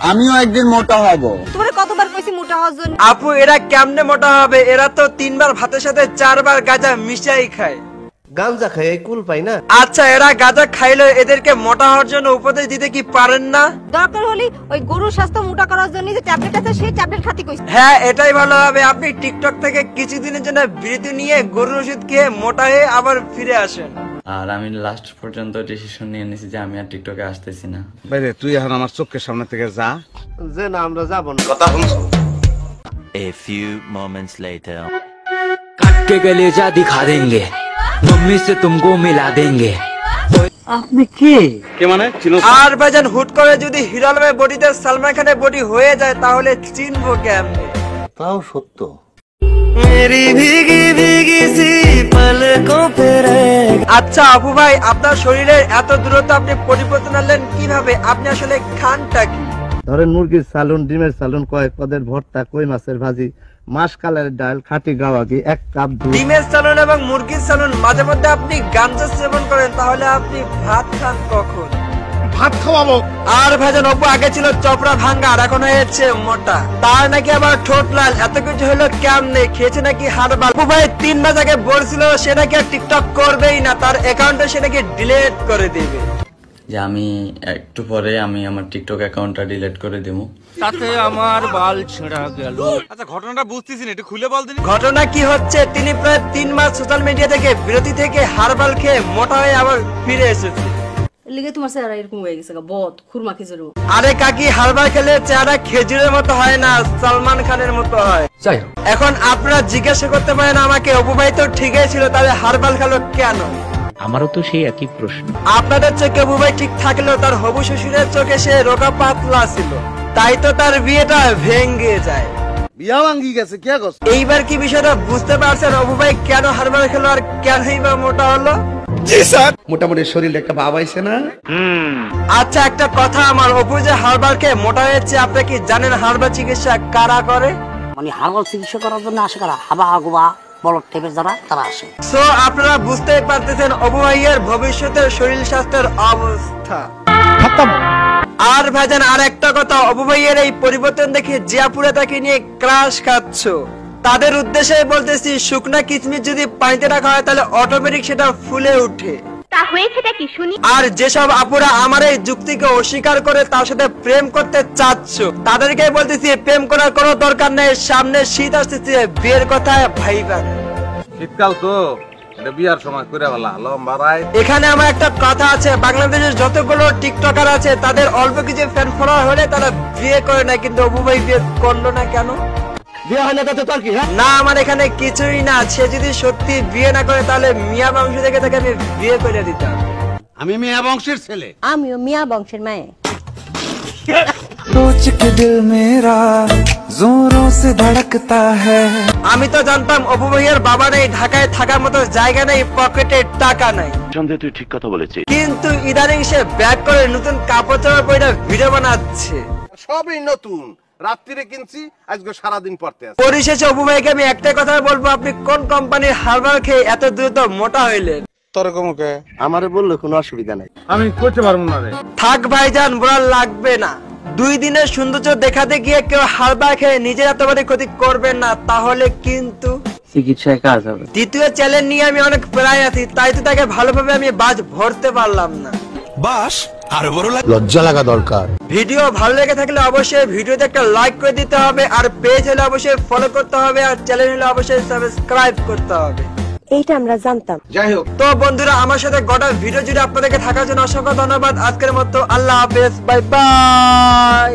আমিও একদিন মোটা হব। তোরে কতবার কইছি মোটা হওয়ার জন্য? আপু এরা কেমনে মোটা হবে? এরা তো 3 বার ভাতের সাথে 4 বার গাঁজা মিশাই খায়। গাঞ্জা খায় কুল পাই না। আচ্ছা এরা গাঁজা খাইলে এদেরকে মোটা হওয়ার জন্য উপদেশ দিতে কি পারেন না? দরকার হলে ওই গরুর স্বাস্থ্য মোটা করার জন্য যে ট্যাবলেট আছে সেই ট্যাবলেট খাতি কইছি। হ্যাঁ এটাই ভালো হবে। আপনি টিকটক থেকে কিছুদিনের জন্য বিরতি নিয়ে গরুর ওষুধ খেয়ে মোটা হয়ে আবার ফিরে আসেন। আর আমি লাস্ট পর্যন্ত ডিসিশন নিয়ে নিয়েছি যে আমি আর টিকটকে আসতেছি না। বাইরে তুই এখন আমার চোখের সামনে থেকে যা। যে না আমরা যাব না। কথা শুনছো? A few moments later. काट के कलेजा दिखा देंगे, मम्मी से तुमको मिला देंगे। আপনি কে মানে চিনো? আর ভাইজান হুট করে যদি হিরো আলমের বডিতে সালমান খানের বডি হয়ে যায় তাহলে চিনবো কেমনে? তাও সত্য। মেরি ভিগি ভিগি সি পলকোं पे रह। আচ্ছা আপু ভাই আপনার শরীরের এত দ্রুত আপনি পরিবর্তন আনলেন কিভাবে? আপনি আসলে খানটা কি? ধরেন মুরগির সালুন, ডিমের সালুন, কয়েক পদের ভর্তা, কই মাছের ভাজি, মাসকালের ডাল, খাঁটি গাওয়াগি, 1 কাপ দুধ। ডিমের সালুন এবং মুরগির সালুন, মাঝে মধ্যে আপনি গাঞ্জা সেবন করেন, তাহলে আপনি ভাত খান কখন? ভাত খাওয়াবো। আর ভাইজান অপু আগে ছিল চপড়া ভাঙ্গা আর এখন হয়েছে মোটা। তার নাকি আবার ঠোঁট লাল, এত কিছু হলো কেমনে? খেয়েছে নাকি হারবাল? অপু ভাই 3 মাস আগে বলছিল সে নাকি আর টিকটক করবেই না, তার অ্যাকাউন্টে সে নাকি ডিলিট করে দিবে। যে আমি একটু পরে আমি আমার টিকটক অ্যাকাউন্টটা ডিলিট করে দেবো। তাতে আমার বাল ছেঁড়া গেল। আচ্ছা ঘটনাটা বুঝতেছি না, একটু খুলে বল দিন। ঘটনা কি হচ্ছে, তিনি প্রায় 3 মাস সোশ্যাল মিডিয়া থেকে বিরতি থেকে হারবাল খেয়ে মোটা হয়ে আবার ফিরে এসেছে। লিগে তোমার চেহারা এরকম হয়ে গেছে বহুত খুরমা খিচুড়ি। আরে কাকি হারবাল খেলে চেহারা খেজুরের মতো হয় না, সালমান খানের মতো হয়। এখন আপনারা জিজ্ঞাসা করতে পারেন আমাকে, অপু ভাই তো ঠিকই ছিল, তাহলে হারবাল খেলো কেন? আমারও তো সেই একই প্রশ্ন। আপনাদের চোখে অপু ভাই ঠিক থাকলেও তার হবু শ্বশুরের চোখে সে রোগা পাতলা ছিল, তাই তো তার বিয়েটা ভেঙে যায়। বিয়া ভাঙ্গি গেছে কে গছ? এইবার কি বিষয়টা বুঝতে পারছেন অপু ভাই কেন হারবাল খেলো আর কেনই বা মোটা হলো? জি স্যার। মোটামুটি শরীরে একটা ভাব আইছে না? আচ্ছা একটা কথা, আমার অপু যে হারবাল খেয়ে মোটা হয়েছে, আপনি কি জানেন হারবাল চিকিৎসা কারা করে? মানে হারবাল চিকিৎসা করার জন্য আসে কারা? হাবা হাগুবা বলদ টাইপের যারা, তারা আসে। সো আপনারা বুঝতেই পারতেছেন অপু ভাইয়ের ভবিষ্যতের শরীর স্বাস্থ্যের অবস্থা। আর ভাইজান আর একটা কথা, অপু ভাইয়ের এই পরিবর্তন দেখে জিয়াপুরে তাকে নিয়ে ক্রাশ খাচ্ছ, তাদের উদ্দেশ্যে বলতেছি শুকনা কিচমিচ যদি পানিতে রাখা হয় তাহলে অটোমেটিক সেটা ফুলে ওঠে। তা হয়েছেটা কি শুনি? আর যেসব আপুরা আমার এই যুক্তিকে অস্বীকার করে তার সাথে প্রেম করতে চাচ্ছ, তাদেরকে বলতেছি প্রেম করার কোনো দরকার নেই, সামনে শীত আসতেছে, বিয়ের কথা ভাইবা। শীতকাল তো, এটা বিয়ার সময় করে বলা লম্বা রায়। এখানে আমার একটা কথা আছে, বাংলাদেশের যতগুলো টিকটকার আছে তাদের অল্প কিছু ফ্যান ফলোয়ার হলে তারা বিয়ে করে না, কিন্তু অপু ভাই বিয়ে করলো না কেন? বিয়ে হয় না তাতে তোর কি? না আমার এখানে কিছুই না, সে যদি সত্যি বিয়ে না করে তাহলে মিয়া বংশ থেকে তাকে আমি বিয়ে করে দিতাম। আমি মিয়া বংশের ছেলে। আমিও মিয়া বংশের মেয়ে। सोच के दिल मेरा जोरों से धड़कता है। আমি তো জানতাম অপু ভাইয়ের বাবা নেই, ঢাকায় থাকার মতো জায়গা নেই, পকেটে টাকা নাই। তুই ঠিক কথা বলেছিস। কিন্তু ইদানিং সে ব্যাক করে নতুন কাপড় চোপড় পরে ভিডিও বানাচ্ছে। সবই নতুন, রাত্রিরে কিনছি, আজকে সারাদিন পড়তে আছে। পরিশেষে অপু ভাইকে আমি একটা কথা বলবো, আপনি কোন কোম্পানির হারবাল খেয়ে এত দ্রুত মোটা হইলেন? তোর কমকে আমারে বললে কোনো অসুবিধা নাই। আমি করতে পারবো না রে। থাক ভাইজান, বলা লাগবে না। 2 দিনের সৌন্দর্য দেখাতে গিয়ে কেউ হারবাল খেয়ে নিজের এতবারই ক্ষতি করবেন না, তাহলে কিন্তু চিকিৎসায় কাজ হবে। দ্বিতীয় চ্যালেঞ্জ নিয়ে আমি অনেক প্রায় আছি, তাই তো তাকে ভালোভাবে আমি বাজ ভরতে পারলাম না। বাস আরো বড় লজ্জা লাগা দরকার। ভিডিও ভালো লেগে থাকলে অবশ্যই ভিডিওতে একটা লাইক করে দিতে হবে, আর পেজ হলে অবশ্যই ফলো করতে হবে, আর চ্যানেল হলে অবশ্যই সাবস্ক্রাইব করতে হবে। এইটা আমরা জানতাম। যাই হোক, তো বন্ধুরা আমার সাথে গোটা ভিডিও জুড়ে আপনাদেরকে থাকার জন্য অসংখ্য ধন্যবাদ। আজকের মতো আল্লাহ হাফেজ, বাই বাই।